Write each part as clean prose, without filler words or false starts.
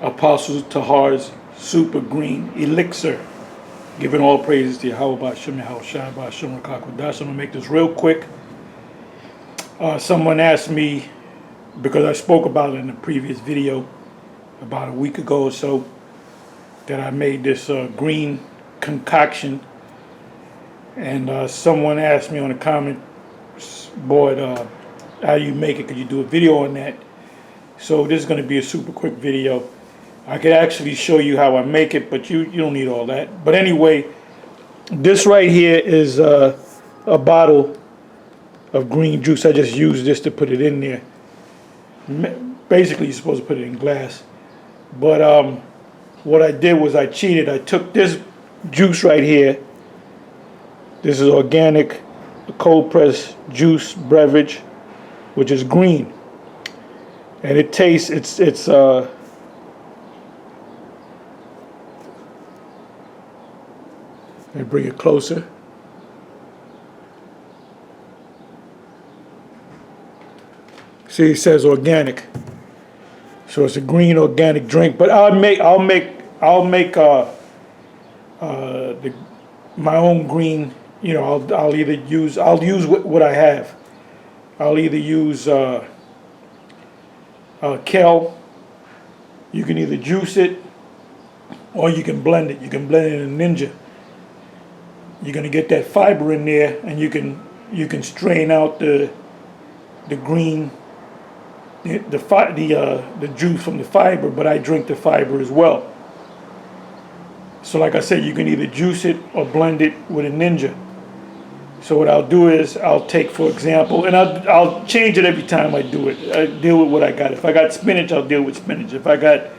Apostle Tahar's super green elixir. Giving all praises to Yahweh Ba'Shem Yahushua Ba'Shem Rakakwadash. I'm going to make this real quick. Someone asked me, because I spoke about it in the previous video about a week ago or so, that I made this green concoction. And someone asked me on the comment board, how you make it? Could you do a video on that? So this is going to be a super quick video. I could actually show you how I make it, but you don't need all that. But anyway, this right here is a bottle of green juice. I just used this to put it in there. Basically, you're supposed to put it in glass. But what I did was I cheated. I took this juice right here. This is organic cold pressed juice beverage, which is green. And it tastes, it's let me bring it closer. See, it says organic, so it's a green organic drink. But I'll make my own green. You know, I'll use what I have. I'll either use kale. You can either juice it or you can blend it. You can blend it in a Ninja. You're gonna get that fiber in there, and you can strain out the green, the juice from the fiber. But I drink the fiber as well. So like I said, you can either juice it or blend it with a Ninja. So what I'll do is I'll take, for example, and I'll change it every time I do it. I deal with what I got. If I got spinach, I'll deal with spinach. If I have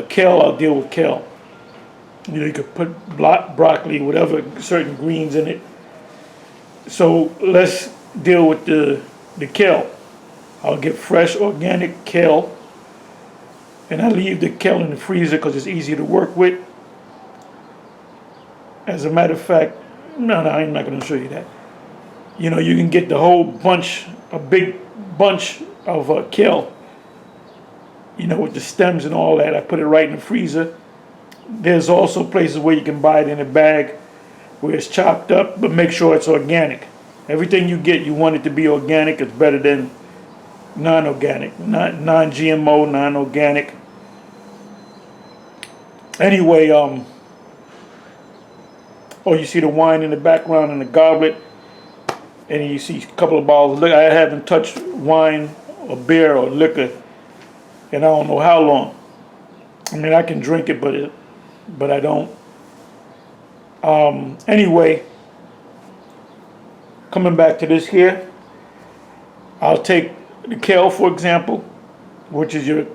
kale, I'll deal with kale. You know, you could put broccoli, whatever, certain greens in it. So let's deal with the kale. I'll get fresh organic kale, and I leave the kale in the freezer because it's easy to work with. As a matter of fact, no, I'm not going to show you that. You know, you can get the whole bunch, a big bunch of kale, you know, with the stems and all that. I put it right in the freezer. There's also places where you can buy it in a bag where it's chopped up, but make sure it's organic. Everything you get, you want it to be organic. It's better than non-organic, non-GMO, non-organic. Anyway, oh, you see the wine in the background in the goblet, and you see a couple of bottles of liquor. I haven't touched wine or beer or liquor in I don't know how long. I mean, I can drink it, but I don't. Anyway, coming back to this here, I'll take the kale, for example, which is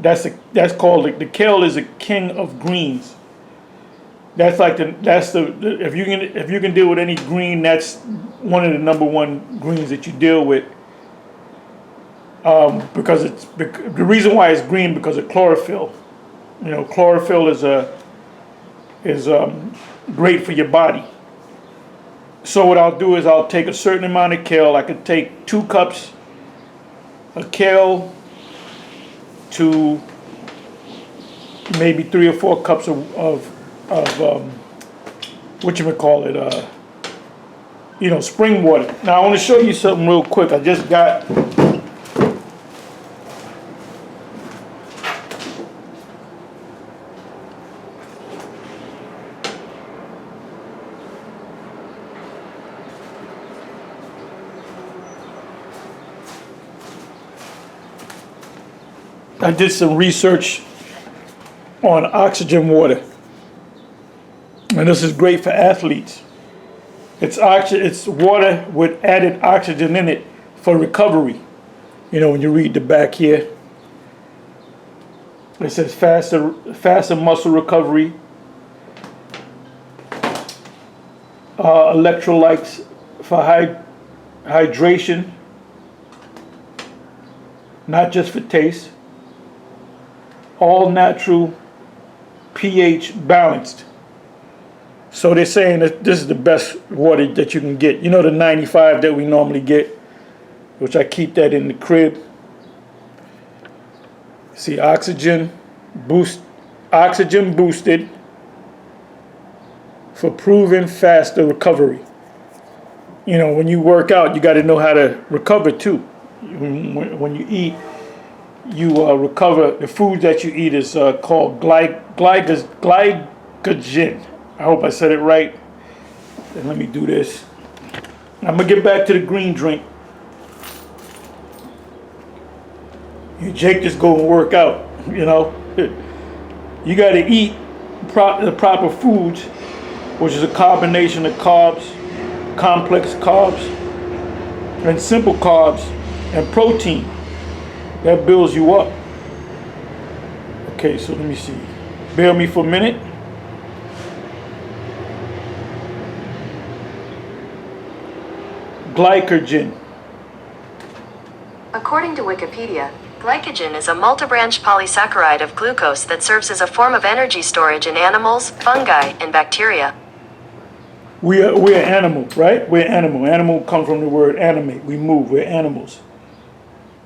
that's called, the kale is a king of greens. That's like if you can deal with any green, that's one of the #1 greens that you deal with. Because the reason why it's green, because of chlorophyll. You know, chlorophyll is great for your body. So what I'll do is I'll take a certain amount of kale. I could take 2 cups of kale to maybe 3 or 4 cups of whatchamacallit, you know, spring water. Now I want to show you something real quick. I just got I did some research on oxygen water. And this is great for athletes. It's water with added oxygen in it for recovery. You know, when you read the back here, it says faster muscle recovery, electrolytes for hydration, not just for taste, all natural, pH balanced. So they're saying that this is the best water that you can get. You know, the 95 that we normally get, which I keep that in the crib. See, oxygen boosted for proven faster recovery. You know, when you work out, you got to know how to recover too. When you eat, you recover. The food that you eat is called glycogen. I hope I said it right. And let me do this. I'm gonna get back to the green drink. Jake just go and work out. You know, you got to eat the proper foods, which is a combination of carbs, complex carbs, and simple carbs, and protein. That builds you up. Okay, so let me see. Bear with me for a minute. Glycogen. According to Wikipedia, glycogen is a multibranch polysaccharide of glucose that serves as a form of energy storage in animals, fungi, and bacteria. We're animal, right? We're animal. Animal comes from the word animate. We move. We're animals.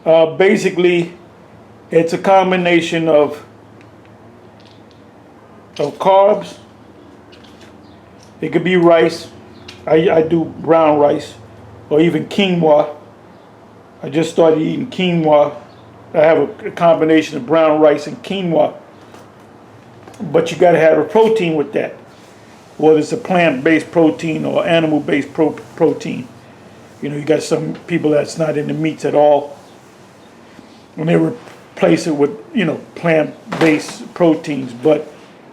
Basically, it's a combination of carbs. It could be rice. I do brown rice, or even quinoa. I just started eating quinoa. I have a combination of brown rice and quinoa. But you got to have a protein with that, whether it's a plant-based protein or animal-based protein. You know, you got some people that's not into meats at all, and they replace it with, you know, plant-based proteins. But,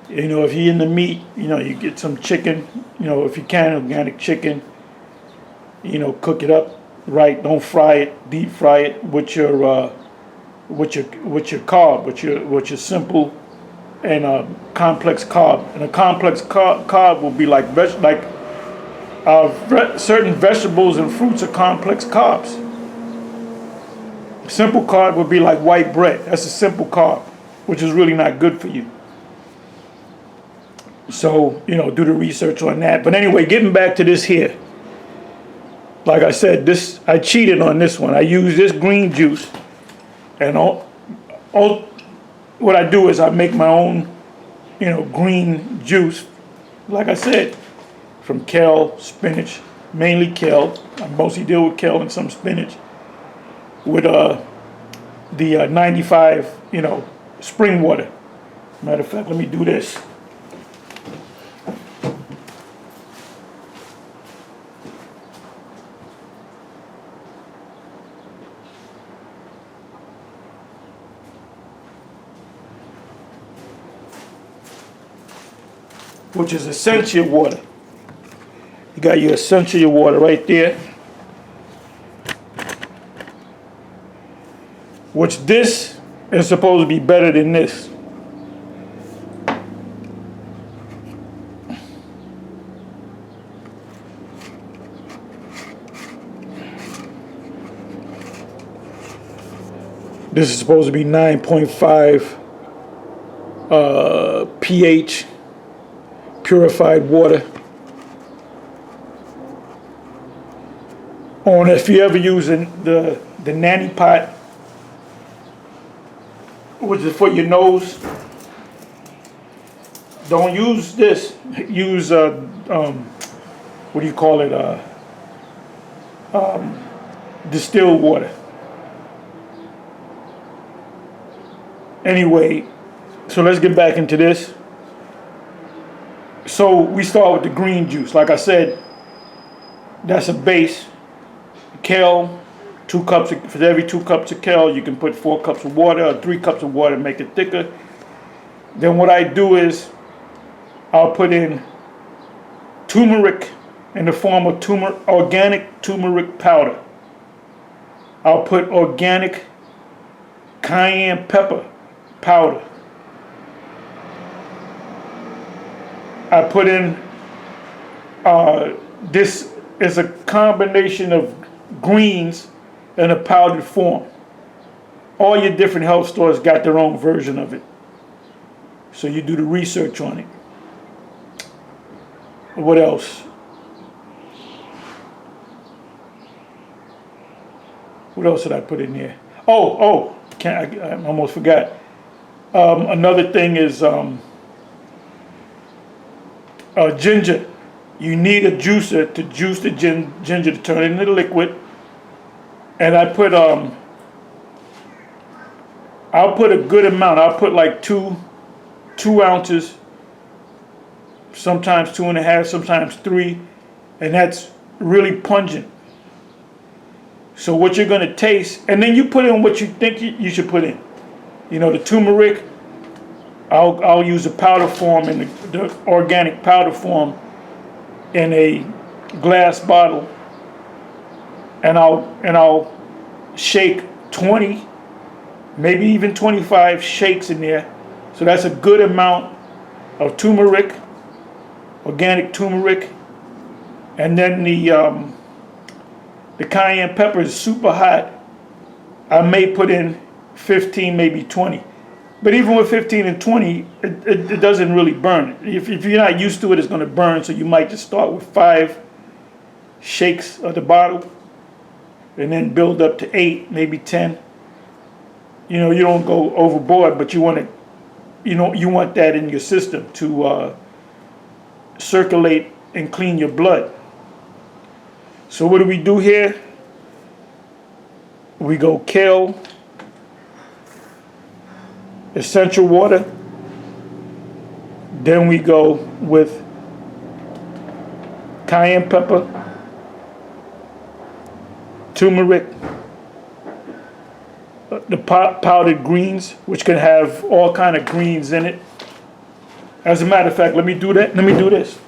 you know, if you're into meat, you know, you get some chicken, you know, if you can, organic chicken, you know, cook it up right. Don't fry it, deep fry it with your carb, with your simple and complex carb. And a complex carb will be like certain vegetables and fruits are complex carbs. Simple carb would be like white bread. That's a simple carb, which is really not good for you. So, you know, do the research on that. But anyway, getting back to this here. Like I said, I cheated on this one. I used this green juice, and what I do is I make my own, you know, green juice. Like I said, from kale, spinach, mainly kale. I mostly deal with kale and some spinach. With the 95, you know, spring water. Matter of fact, let me do this. Which is essential water. You got your essential water right there. Which this is supposed to be better than this. This is supposed to be 9.5 pH purified water. On if you ever using the nanny pot, which is for your nose, don't use this. Use what do you call it? Distilled water. Anyway, so let's get back into this. So we start with the green juice. Like I said, that's a base. Kale, 2 cups for every 2 cups of kale, you can put 4 cups of water or 3 cups of water and make it thicker. Then what I do is I'll put in turmeric in the form of organic turmeric powder. I'll put organic cayenne pepper powder. I put in, this is a combination of greens in a powdered form. All your different health stores got their own version of it. So you do the research on it. What else? What else did I put in there? I almost forgot. Another thing is ginger. You need a juicer to juice the ginger to turn it into liquid. And I put I'll put a good amount. I'll put like two ounces, sometimes 2.5, sometimes 3, and that's really pungent. So what you're gonna taste, and then you put in what you think you should put in. You know, the turmeric, I'll use the powder form and the organic powder form in a glass bottle, and I'll shake 20, maybe even 25 shakes in there. So that's a good amount of turmeric, organic turmeric, and then the cayenne pepper is super hot. I may put in 15, maybe 20. But even with 15 and 20, it doesn't really burn. If you're not used to it, it's going to burn. So you might just start with 5 shakes of the bottle and then build up to 8, maybe 10. You know, you don't go overboard, but you want to, you want that in your system to circulate and clean your blood. So what do we do here? We go kale, essential water, then we go with cayenne pepper, turmeric, the powdered greens, which can have all kind of greens in it. As a matter of fact, let me do this.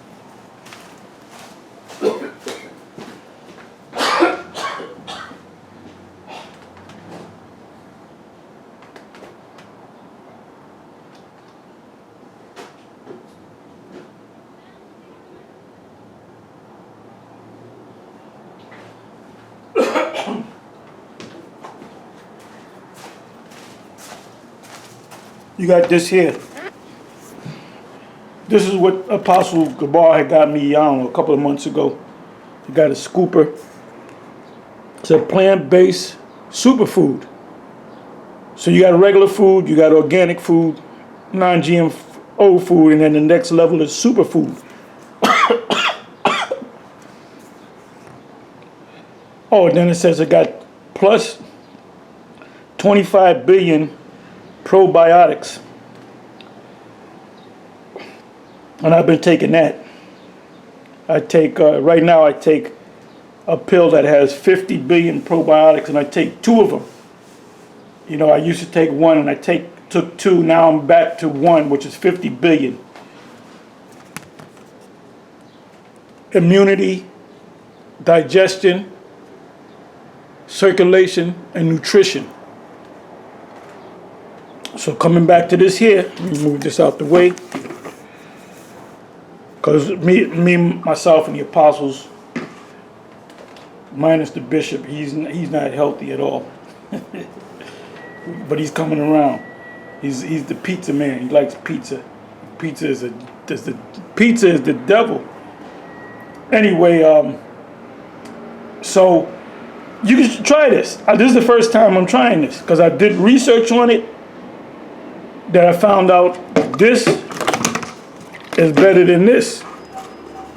You got this here. This is what Apostle Gabar had got me, I don't know, a couple of months ago. He got a scooper. It's a plant-based superfood. So you got regular food, you got organic food, non-GMO food, and then the next level is superfood. Oh, then it says it got plus 25 billion probiotics. And I've been taking that. I take, right now I take a pill that has 50 billion probiotics, and I take 2 of them. You know, I used to take 1 and I took 2, now I'm back to 1, which is 50 billion. Immunity, digestion, circulation, and nutrition. So coming back to this here, let me move this out the way. Because me, myself, and the apostles, minus the bishop, he's not healthy at all. But he's coming around. He's the pizza man. He likes pizza. Pizza is the devil. Anyway, so you can try this. This is the first time I'm trying this because I did research on it. That I found out this is better than this.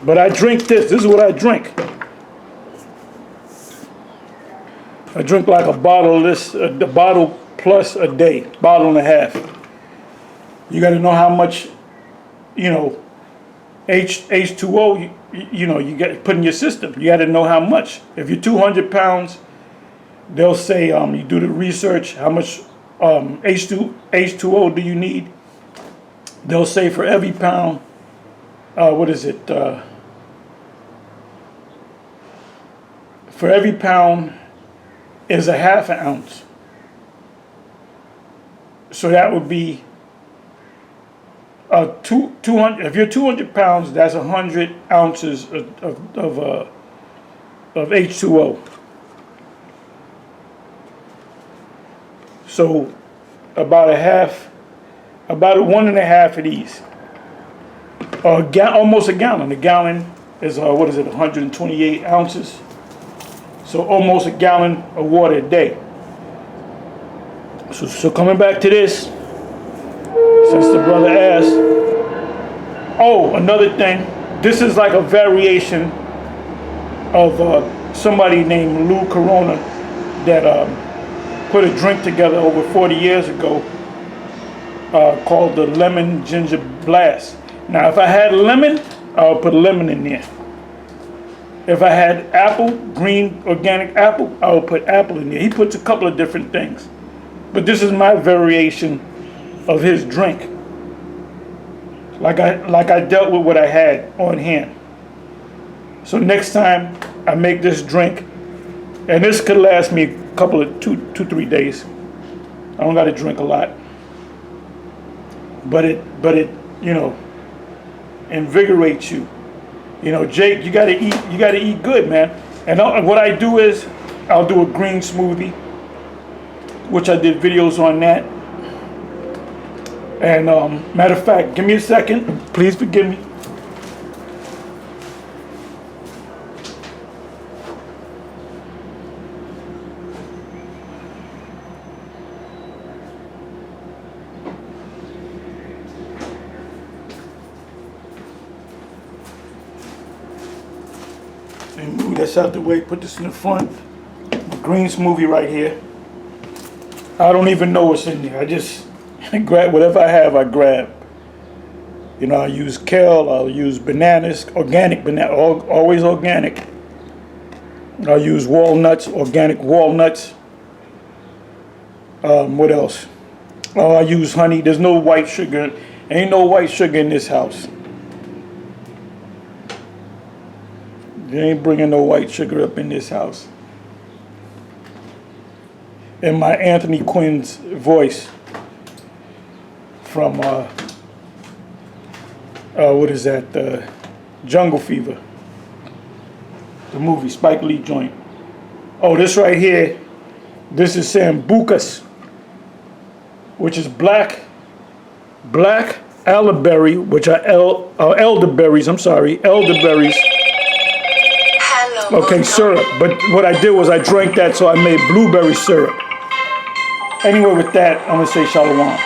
But I drink this. This is what I drink. I drink like a bottle of this, the bottle plus a day, bottle and a half. You got to know how much, H2O, you get put in your system. You got to know how much. If you're 200 pounds, they'll say, you do the research, how much H2O do you need? They'll say for every pound, for every pound is a half an ounce. So that would be 200. If you're 200 pounds, that's 100 ounces of H2O. So about 1.5 of these. Almost a gallon. A gallon is 128 ounces. So almost a gallon of water a day. So coming back to this, since the brother asked, oh, another thing, this is like a variation of somebody named Lou Corona that put a drink together over 40 years ago called the Lemon Ginger Blast. Now, if I had lemon, I would put lemon in there. If I had apple, green organic apple, I would put apple in there. He puts a couple of different things. But this is my variation of his drink. Like I dealt with what I had on hand. So next time I make this drink, and this could last me a couple of 3 days. I don't got to drink a lot. But it, you know, invigorates you. You know, Jake, you gotta eat good, man. And what I do is, I'll do a green smoothie, which I did videos on that. And matter of fact, give me a second, please forgive me. And move this out the way, put this in the front. Green smoothie right here. I don't even know what's in there. I just grab whatever I have, I grab. You know, I use kale, I'll use bananas, organic banana, always organic. I'll use walnuts, organic walnuts. What else? Oh, I use honey. There's no white sugar. Ain't no white sugar in this house. They ain't bringing no white sugar up in this house. In my Anthony Quinn's voice from, what is that, Jungle Fever, the movie, Spike Lee joint. Oh, this right here, this is Sambucas, which is black elderberry, which are elderberries, elderberries. Okay, syrup. But what I did was I drank that, so I made blueberry syrup. Anyway, with that, I'm going to say shalom.